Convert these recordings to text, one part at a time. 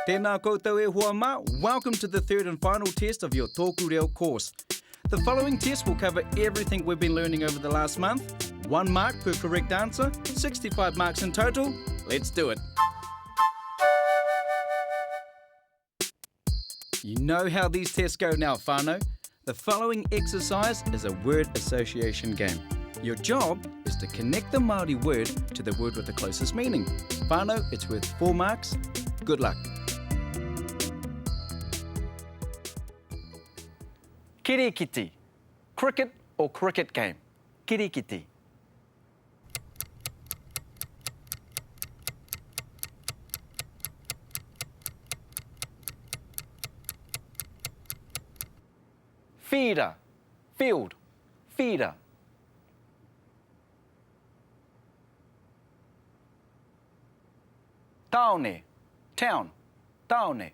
Tēnā koutou e hoa mā. Welcome to the third and final test of your TŌKU REO course. The following test will cover everything we've been learning over the last month. 1 mark per correct answer, 65 marks in total. Let's do it. You know how these tests go now, whānau. The following exercise is a word association game. Your job is to connect the Māori word to the word with the closest meaning. Whānau, it's worth 4 marks. Good luck. Kirikiti. Cricket or cricket game? Kirikiti. Feeder. Field. Feeder. Taone. Town. Taone.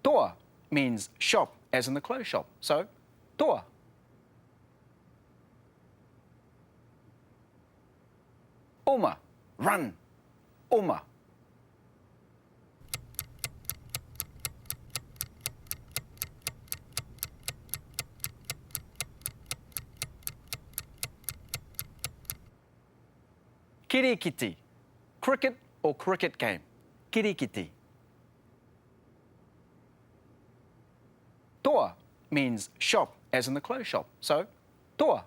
Toa means shop, as in the clothes shop. So, toa. Oma, run. Oma. Kirikiti. Cricket or cricket game? Kirikiti. Toa means shop, as in the clothes shop. So, toa.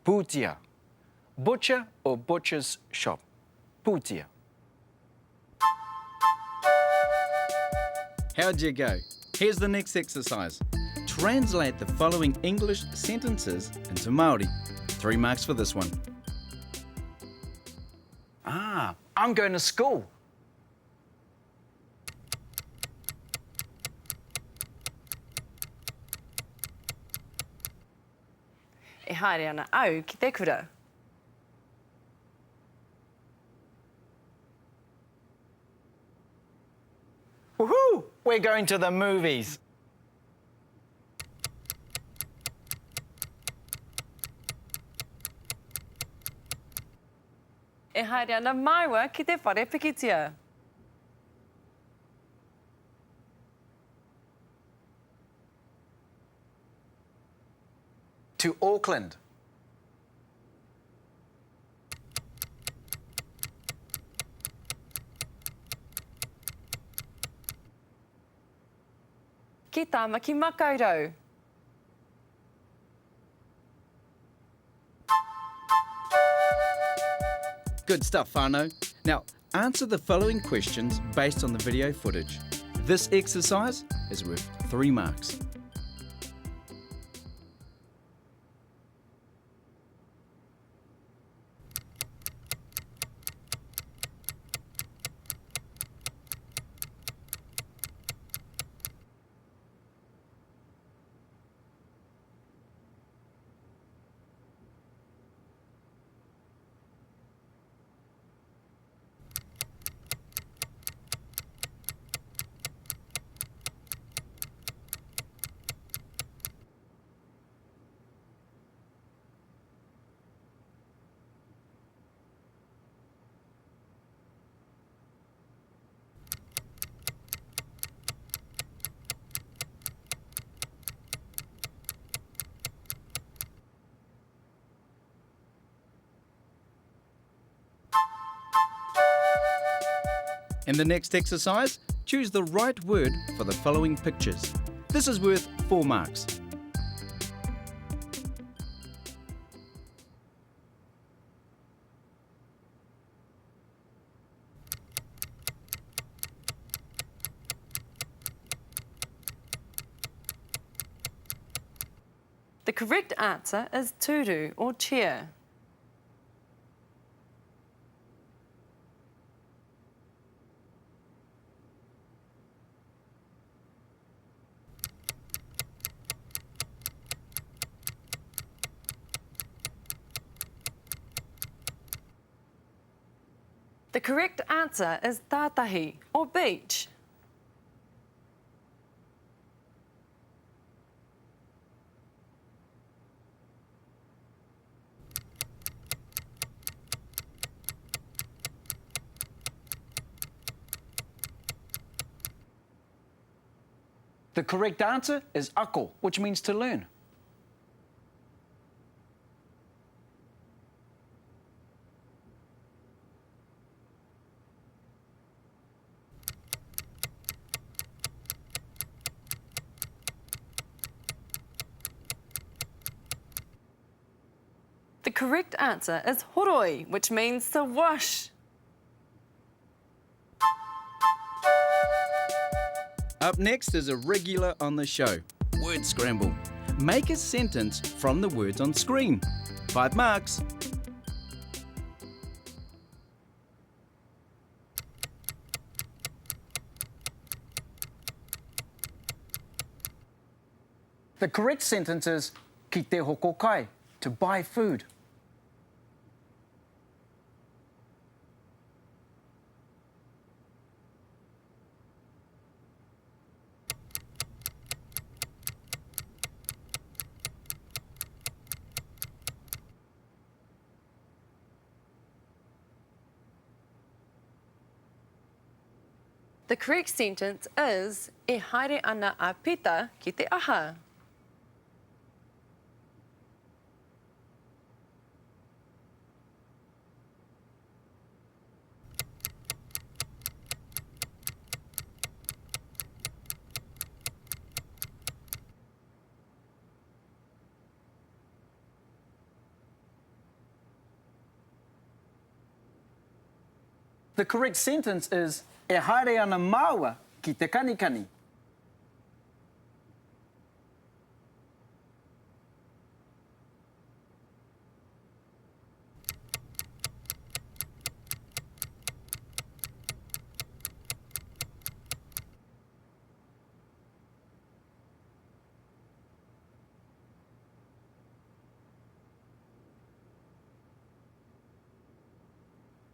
Putia. Butcher or butcher's shop? Putia. How'd you go? Here's the next exercise. Translate the following English sentences into Māori. 3 marks for this one. I'm going to school. E haere ana au ki te kura. Woohoo! We're going to the movies. E haere ana maiwa ki te whare pikitia. To Auckland. Ki tāmaki makaurau. Good stuff, whānau. Now, answer the following questions based on the video footage. This exercise is worth 3 marks. In the next exercise, choose the right word for the following pictures. This is worth 4 marks. The correct answer is turu or chair. The correct answer is tātahi, or beach. The correct answer is ako, which means to learn. The correct answer is horoi, which means to wash. Up next is a regular on the show, Word Scramble. Make a sentence from the words on screen. 5 marks. The correct sentence is ki te hoko kai, to buy food. The correct sentence is e haere ana a pita ki te aha. The correct sentence is e haere ana māua ki te kanikani.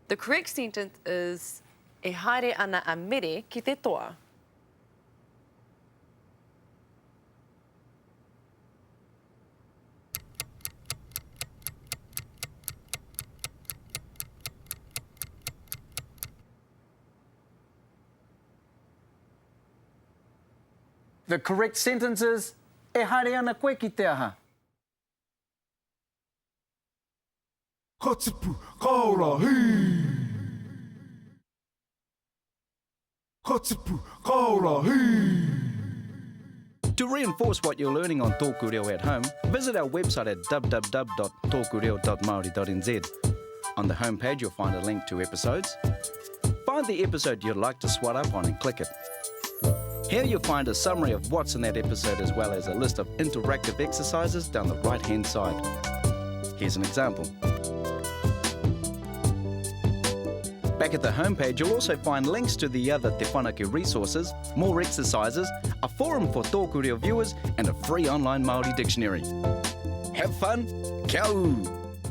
The correct sentence is e haere ana a mere ki te toa. The correct sentence is e haere ana koe ki te aha. Ka tipu, ka ora, hei! Ka tipu, ka ora, hei! To reinforce what you're learning on TŌKU REO at home, visit our website at www.tokureo.maori.nz. On the homepage, you'll find a link to episodes. Find the episode you'd like to swat up on and click it. Here you'll find a summary of what's in that episode as well as a list of interactive exercises down the right-hand side. Here's an example. Back at the homepage, you'll also find links to the other Te Whanake resources, more exercises, a forum for TŌKU REO viewers, and a free online Māori dictionary. Have fun, kia ū!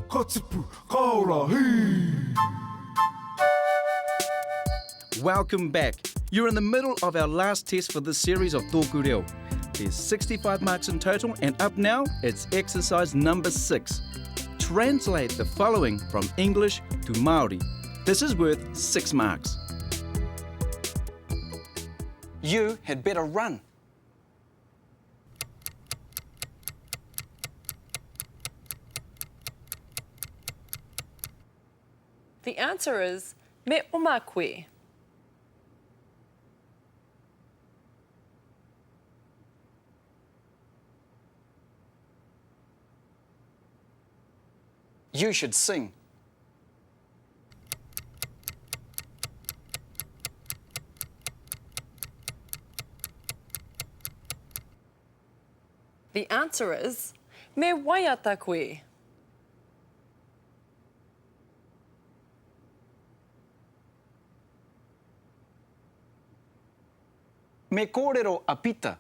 Ka tipu, ka ora, hei! Welcome back. You're in the middle of our last test for this series of TŌKU REO. There's 65 marks in total, and up now, it's exercise number 6. Translate the following from English to Māori. This is worth 6 marks. You had better run. The answer is me oma koe. You should sing. The answer is me waiata koe. Me kōrero a pita.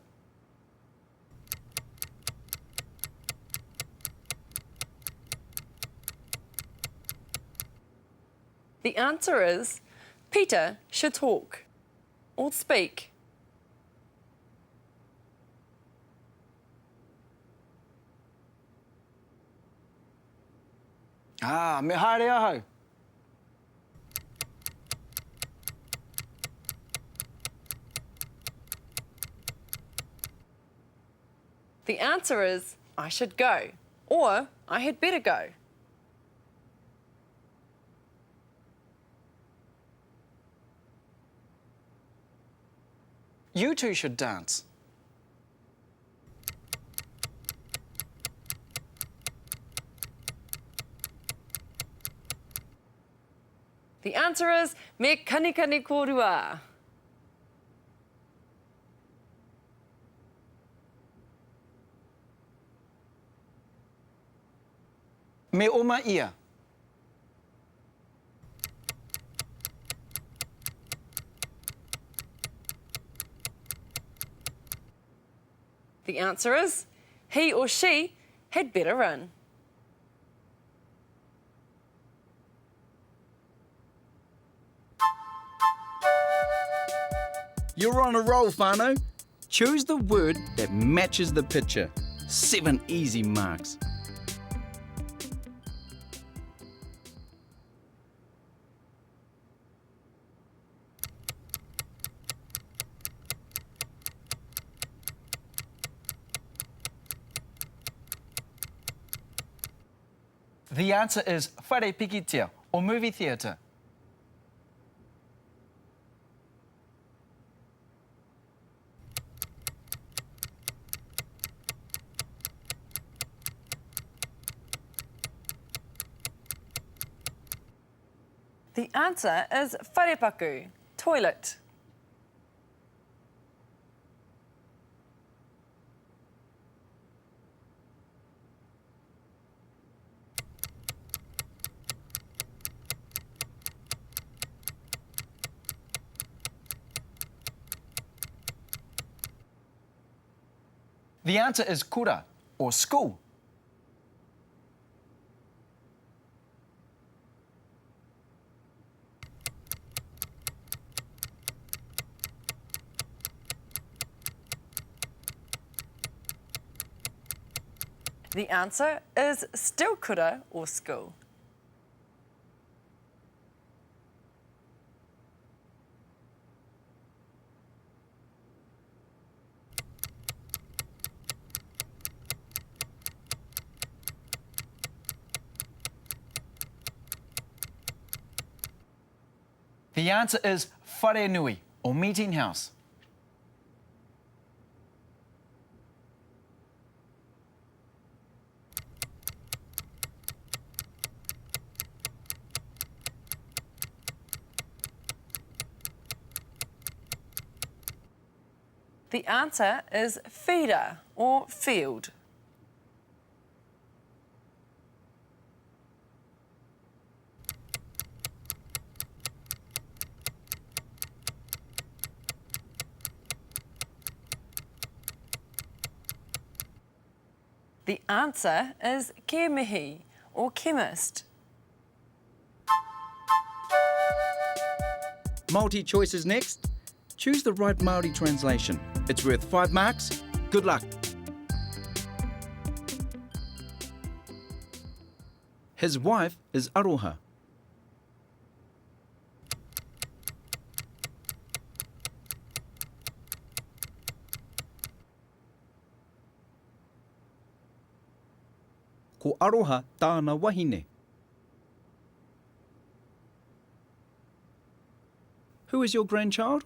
The answer is Peter should talk or speak. Me haere ahau. The answer is I should go or I had better go. You two should dance. The answer is me kanikani korua. Me oma ia. The answer is he or she had better run. You're on a roll, whānau. Choose the word that matches the picture. 7 easy marks. The answer is whare pikitia, or movie theatre. The answer is wharepaku, toilet. The answer is kura, or school. The answer is still kura or school. The answer is whare nui, or meeting house. The answer is feeder or field. The answer is kemihi or chemist. Multi-choice is next. Choose the right Māori translation. It's worth 5 marks. Good luck. His wife is aroha. Ko aroha tāna wahine. Who is your grandchild?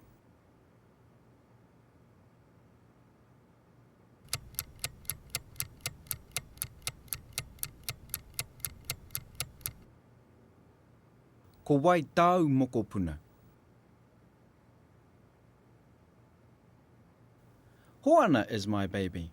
Ko wai tāu mokopuna. Hoana is my baby.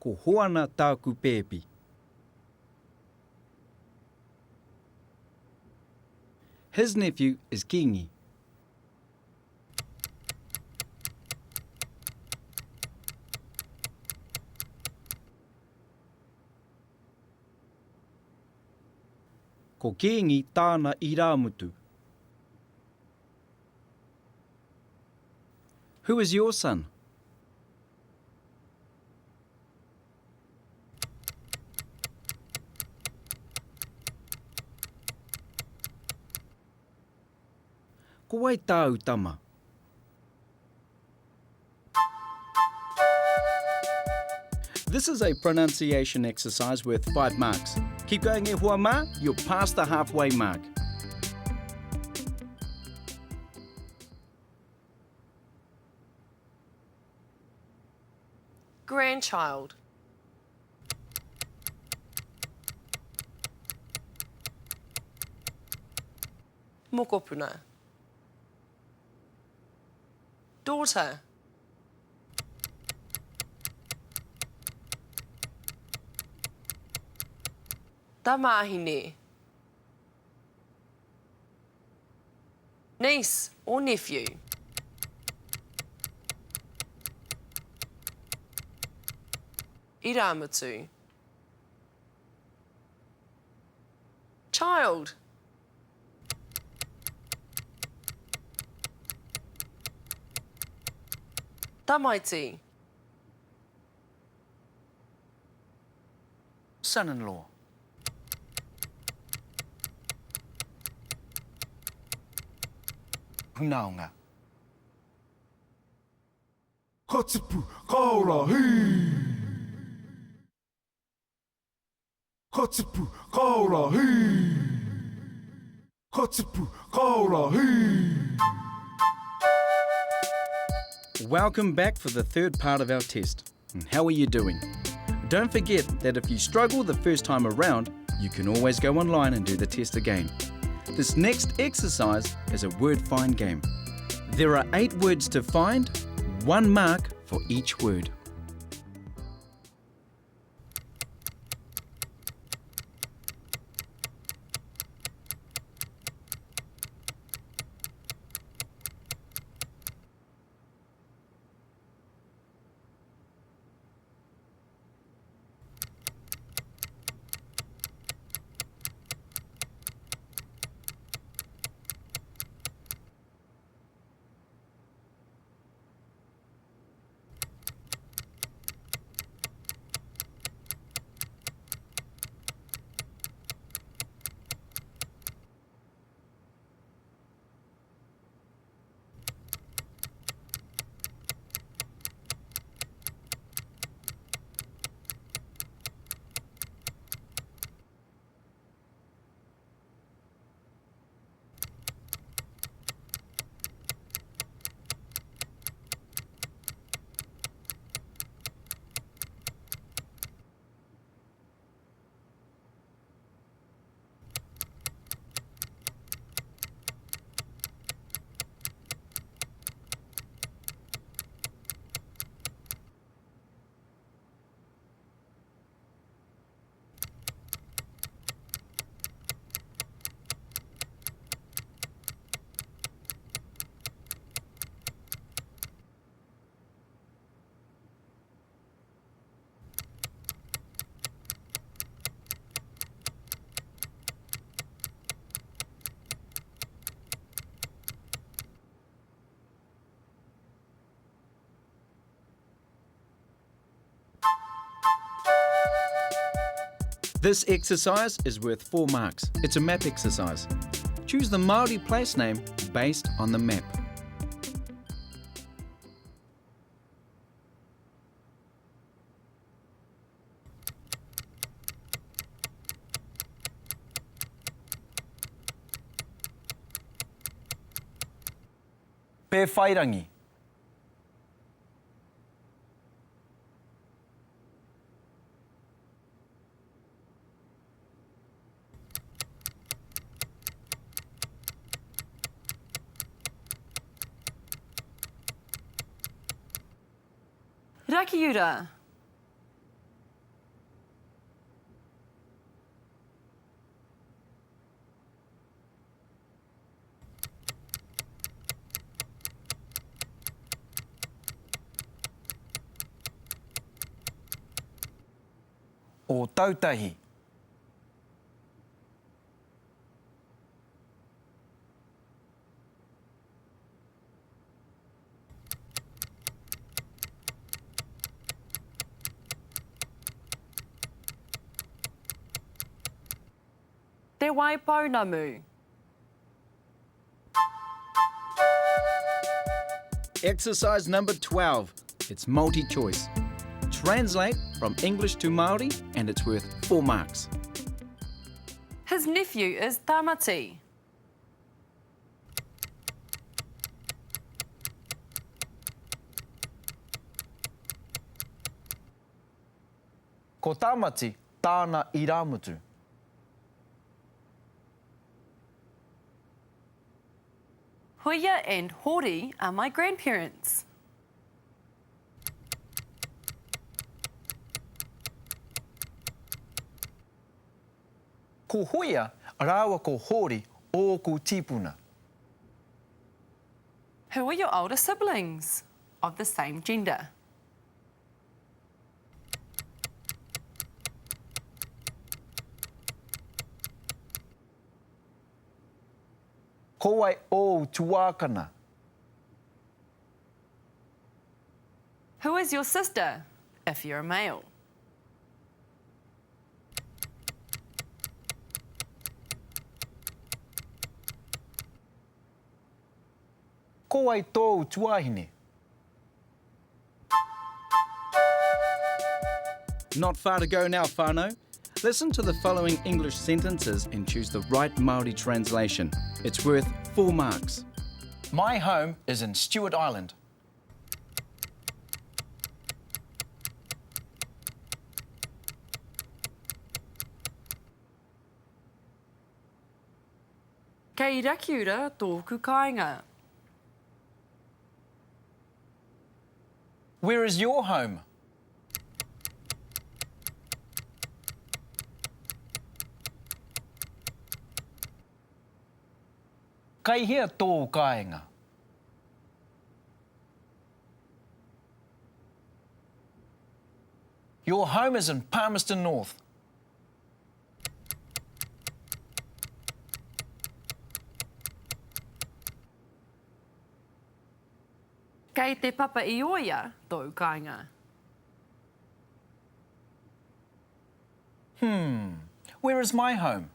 Ko hoana tāku pēpi. His nephew is Kingi. ko kēngi tāna I rāmutu. Who is your son? Ko wai tāu tama? This is a pronunciation exercise worth 5 marks. Keep going e hoa mā, you're past the halfway mark. Grandchild. Mokopuna. Daughter. Tamahine. Niece or nephew. Iramutu. Child. Tamaiti. Son-in-law. Hunaonga. Ka tipu, ka ora, hei! Ka tipu, ka ora, hei! Ka tipu, ka ora, hei! Welcome back for the third part of our test. And how are you doing? Don't forget that if you struggle the first time around, you can always go online and do the test again. This next exercise is a word find game. There are 8 words to find, 1 mark for each word. This exercise is worth 4 marks. It's a map exercise. Choose the Māori place name based on the map. Pewhairangi. Rakiura. O tautahi. Te wai pounamu. Exercise number 12. It's multi-choice. Translate from English to Māori and it's worth 4 marks. His nephew is tamati. Ko tāmati tāna iramutu. Hoia and Hori are my grandparents. Ko hoia rāua ko hori o ku tipuna. Who are your older siblings of the same gender? Ko ai o tuākana. Who is your sister if you're a male? Ko ai tōu tuahine. Not far to go now, whānau. Listen to the following English sentences and choose the right Māori translation. It's worth 4 marks. My home is in Stewart Island. Kei rakiura tōku kāinga. Where is your home? Kai hea tō kāinga. Your home is in Palmerston North. Kei te papa I oia tōu kāinga. Where is my home?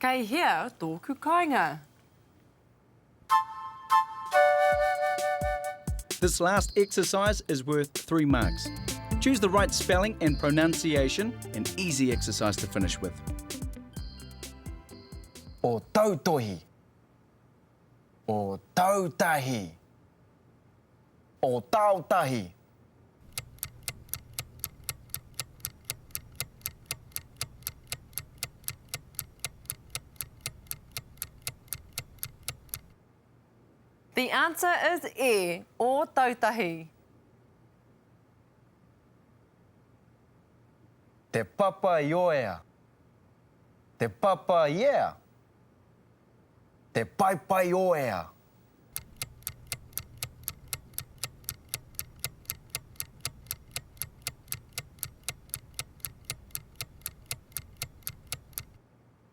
Kei hea tōku kāinga. This last exercise is worth 3 marks. Choose the right spelling and pronunciation, an easy exercise to finish with. O tautohi. O tautahi. O tautahi. The answer is e, o tautahi. Te papa ioea. Te papa iea. Te paipai oea.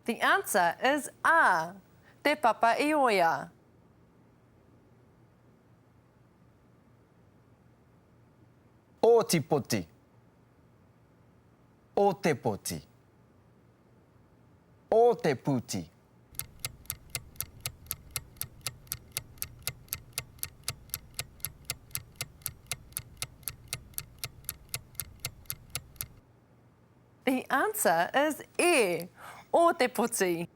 The answer is a, te papa I oia. O ti poti. O te poti. O te puti. The answer is e, o te poti.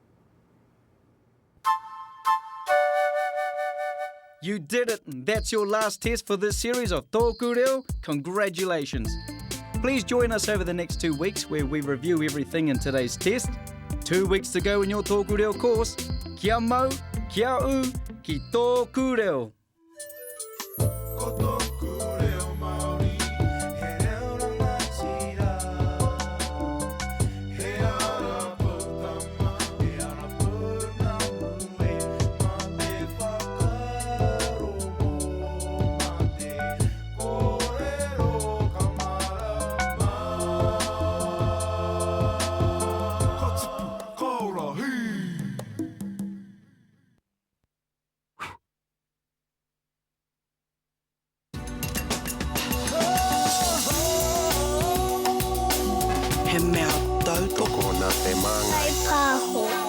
You did it! And that's your last test for this series of TŌKU REO. Congratulations! Please join us over the next 2 weeks where we review everything in today's test. 2 weeks to go in your TŌKU REO course. Kia mau, kia u, ki TŌKU REO. he mea tau Toko nā te manga. Kai pāho.